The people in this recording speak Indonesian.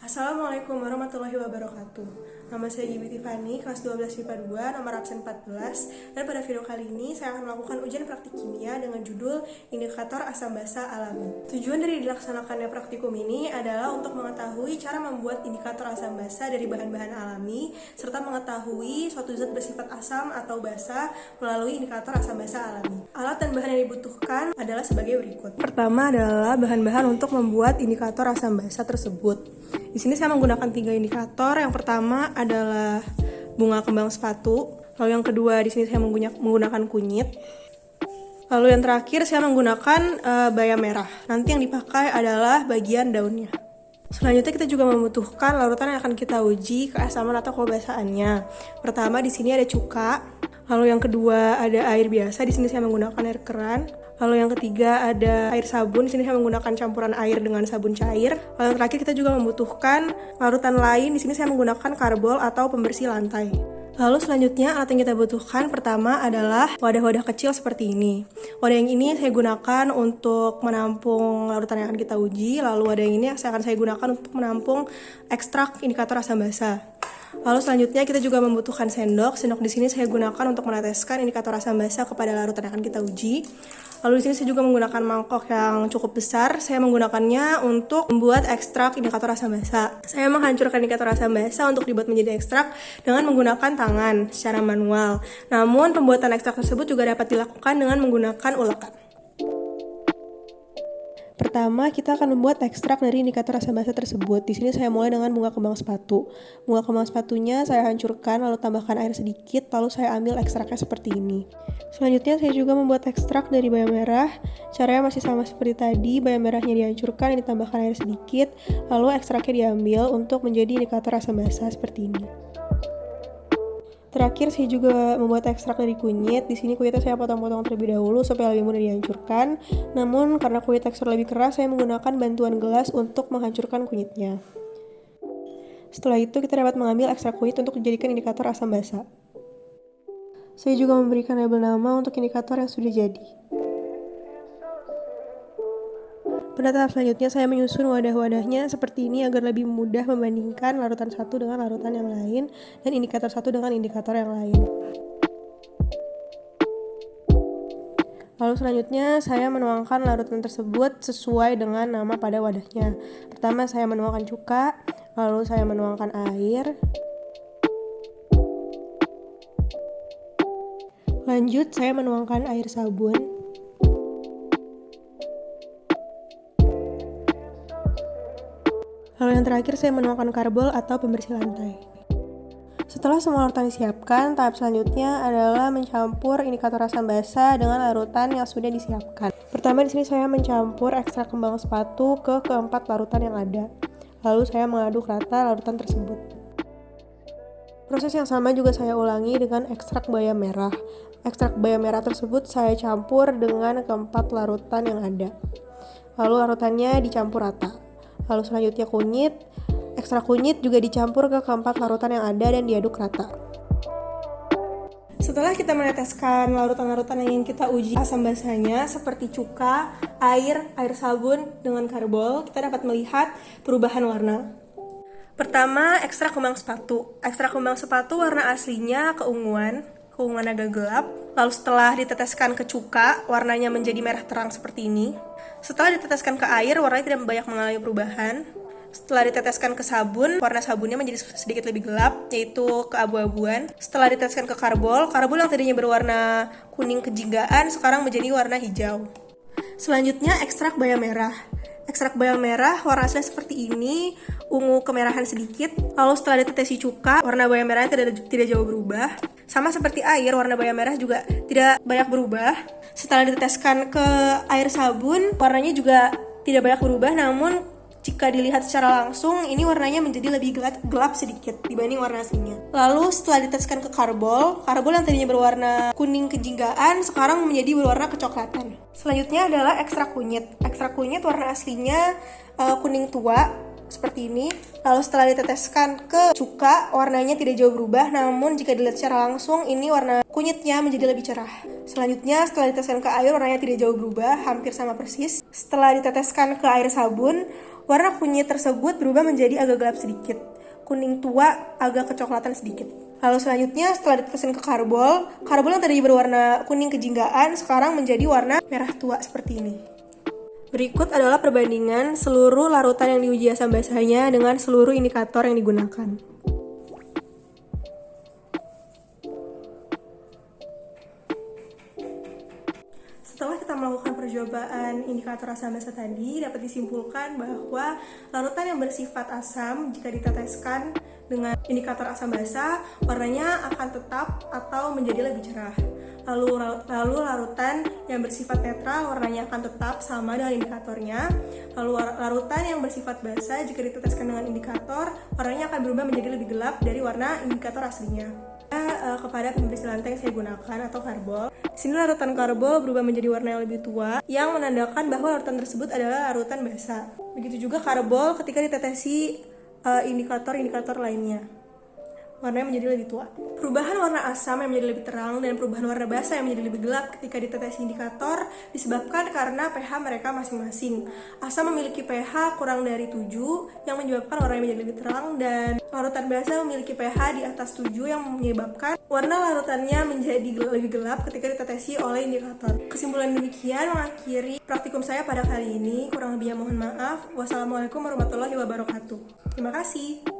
Assalamualaikum warahmatullahi wabarakatuh. Nama saya Gibi Tiffany, kelas 12 IPA 2, nomor absen 14. Dan pada video kali ini saya akan melakukan ujian praktik kimia dengan judul Indikator Asam Basa Alami. Tujuan dari dilaksanakannya praktikum ini adalah untuk mengetahui cara membuat indikator asam basa dari bahan-bahan alami, serta mengetahui suatu zat bersifat asam atau basa melalui indikator asam basa alami. Alat dan bahan yang dibutuhkan adalah sebagai berikut. Pertama adalah bahan-bahan untuk membuat indikator asam basa tersebut. Di sini saya menggunakan 3 indikator. Yang pertama adalah bunga kembang sepatu. Lalu yang kedua di sini saya menggunakan kunyit. Lalu yang terakhir saya menggunakan bayam merah. Nanti yang dipakai adalah bagian daunnya. Selanjutnya kita juga membutuhkan larutan yang akan kita uji keasaman atau kebasaannya. Pertama di sini ada cuka. Lalu yang kedua ada air biasa. Di sini saya menggunakan air keran. Lalu yang ketiga ada air sabun. Di sini saya menggunakan campuran air dengan sabun cair. Lalu yang terakhir kita juga membutuhkan larutan lain. Di sini saya menggunakan karbol atau pembersih lantai. Lalu selanjutnya alat yang kita butuhkan pertama adalah wadah-wadah kecil seperti ini. Wadah yang ini saya gunakan untuk menampung larutan yang akan kita uji. Lalu wadah yang ini akan saya gunakan untuk menampung ekstrak indikator asam basa. Lalu selanjutnya kita juga membutuhkan sendok. Sendok di sini saya gunakan untuk meneteskan indikator asam basa kepada larutan yang akan kita uji. Lalu di sini saya juga menggunakan mangkok yang cukup besar. Saya menggunakannya untuk membuat ekstrak indikator asam basa. Saya menghancurkan indikator asam basa untuk dibuat menjadi ekstrak dengan menggunakan tangan secara manual. Namun pembuatan ekstrak tersebut juga dapat dilakukan dengan menggunakan ulekan. Pertama, kita akan membuat ekstrak dari indikator asam basa tersebut. Di sini saya mulai dengan bunga kembang sepatu. Bunga kembang sepatunya saya hancurkan, lalu tambahkan air sedikit, lalu saya ambil ekstraknya seperti ini. Selanjutnya saya juga membuat ekstrak dari bayam merah. Caranya masih sama seperti tadi, bayam merahnya dihancurkan, ditambahkan air sedikit, lalu ekstraknya diambil untuk menjadi indikator asam basa seperti ini. Terakhir saya juga membuat ekstrak dari kunyit. Di sini kunyitnya saya potong-potong terlebih dahulu supaya lebih mudah dihancurkan. Namun karena kunyit tekstur lebih keras, saya menggunakan bantuan gelas untuk menghancurkan kunyitnya. Setelah itu kita dapat mengambil ekstrak kunyit untuk dijadikan indikator asam basa. Saya juga memberikan label nama untuk indikator yang sudah jadi. Pada tahap selanjutnya saya menyusun wadah-wadahnya seperti ini agar lebih mudah membandingkan larutan satu dengan larutan yang lain dan indikator satu dengan indikator yang lain. Lalu selanjutnya saya menuangkan larutan tersebut sesuai dengan nama pada wadahnya. Pertama saya menuangkan cuka, lalu saya menuangkan air. Lanjut saya menuangkan air sabun. Lalu yang terakhir saya menuangkan karbol atau pembersih lantai. Setelah semua larutan disiapkan, tahap selanjutnya adalah mencampur indikator asam basa dengan larutan yang sudah disiapkan. Pertama di sini saya mencampur ekstrak kembang sepatu ke keempat larutan yang ada. Lalu saya mengaduk rata larutan tersebut. Proses yang sama juga saya ulangi dengan ekstrak bayam merah. Ekstrak bayam merah tersebut saya campur dengan keempat larutan yang ada. Lalu larutannya dicampur rata. Lalu selanjutnya kunyit, ekstrak kunyit juga dicampur ke keempat larutan yang ada dan diaduk rata. Setelah kita meneteskan larutan-larutan yang ingin kita uji asam basanya seperti cuka, air sabun dengan karbol, kita dapat melihat perubahan warna. Pertama, ekstrak kembang sepatu. Ekstrak kembang sepatu warna aslinya keunguan agak gelap. Lalu setelah diteteskan ke cuka, warnanya menjadi merah terang seperti ini. Setelah diteteskan ke air, warnanya tidak banyak mengalami perubahan. Setelah diteteskan ke sabun, warna sabunnya menjadi sedikit lebih gelap, yaitu keabu-abuan. Setelah diteteskan ke karbol yang tadinya berwarna kuning kejinggaan, sekarang menjadi warna hijau. Selanjutnya, ekstrak bayam merah. Ekstrak bayam merah warna aslinya seperti ini, ungu kemerahan sedikit. Lalu setelah ditetesi cuka, warna bayam merahnya tidak jauh berubah. Sama seperti air, warna bayam merah juga tidak banyak berubah. Setelah diteteskan ke air sabun, warnanya juga tidak banyak berubah, namun jika dilihat secara langsung, ini warnanya menjadi lebih gelap sedikit dibanding warna aslinya. Lalu setelah diteteskan ke karbol yang tadinya berwarna kuning kejinggaan, sekarang menjadi berwarna kecoklatan. Selanjutnya adalah ekstrak kunyit. Ekstrak kunyit warna aslinya kuning tua, seperti ini. Lalu setelah diteteskan ke cuka, warnanya tidak jauh berubah, namun jika dilihat secara langsung, ini warna kunyitnya menjadi lebih cerah. Selanjutnya, setelah diteteskan ke air, warnanya tidak jauh berubah, hampir sama persis. Setelah diteteskan ke air sabun, Warna kunyit tersebut berubah menjadi agak gelap sedikit, kuning tua agak kecoklatan sedikit. Lalu selanjutnya setelah ditetesin ke karbol yang tadi berwarna kuning kejinggaan sekarang menjadi warna merah tua seperti ini. Berikut adalah perbandingan seluruh larutan yang diuji asam basahnya dengan seluruh indikator yang digunakan. Setelah kita melakukan percobaan indikator asam basa tadi, dapat disimpulkan bahwa larutan yang bersifat asam jika diteteskan dengan indikator asam basa, warnanya akan tetap atau menjadi lebih cerah. Lalu larutan yang bersifat netral, warnanya akan tetap sama dengan indikatornya. Lalu larutan yang bersifat basa jika diteteskan dengan indikator, warnanya akan berubah menjadi lebih gelap dari warna indikator aslinya. Kepada pembersih lantai yang saya gunakan atau karbol. Di sini larutan karbol berubah menjadi warna yang lebih tua, yang menandakan bahwa larutan tersebut adalah larutan basa. Begitu juga karbol ketika ditetesi indikator-indikator lainnya, warnanya menjadi lebih tua. Perubahan warna asam yang menjadi lebih terang dan perubahan warna basa yang menjadi lebih gelap ketika ditetesi indikator disebabkan karena pH mereka masing-masing. Asam memiliki pH kurang dari 7 yang menyebabkan warnanya menjadi lebih terang, dan larutan basa memiliki pH di atas 7 yang menyebabkan warna larutannya menjadi lebih gelap ketika ditetesi oleh indikator. Kesimpulan demikian mengakhiri praktikum saya pada kali ini. Kurang lebihnya mohon maaf. Wassalamualaikum warahmatullahi wabarakatuh. Terima kasih.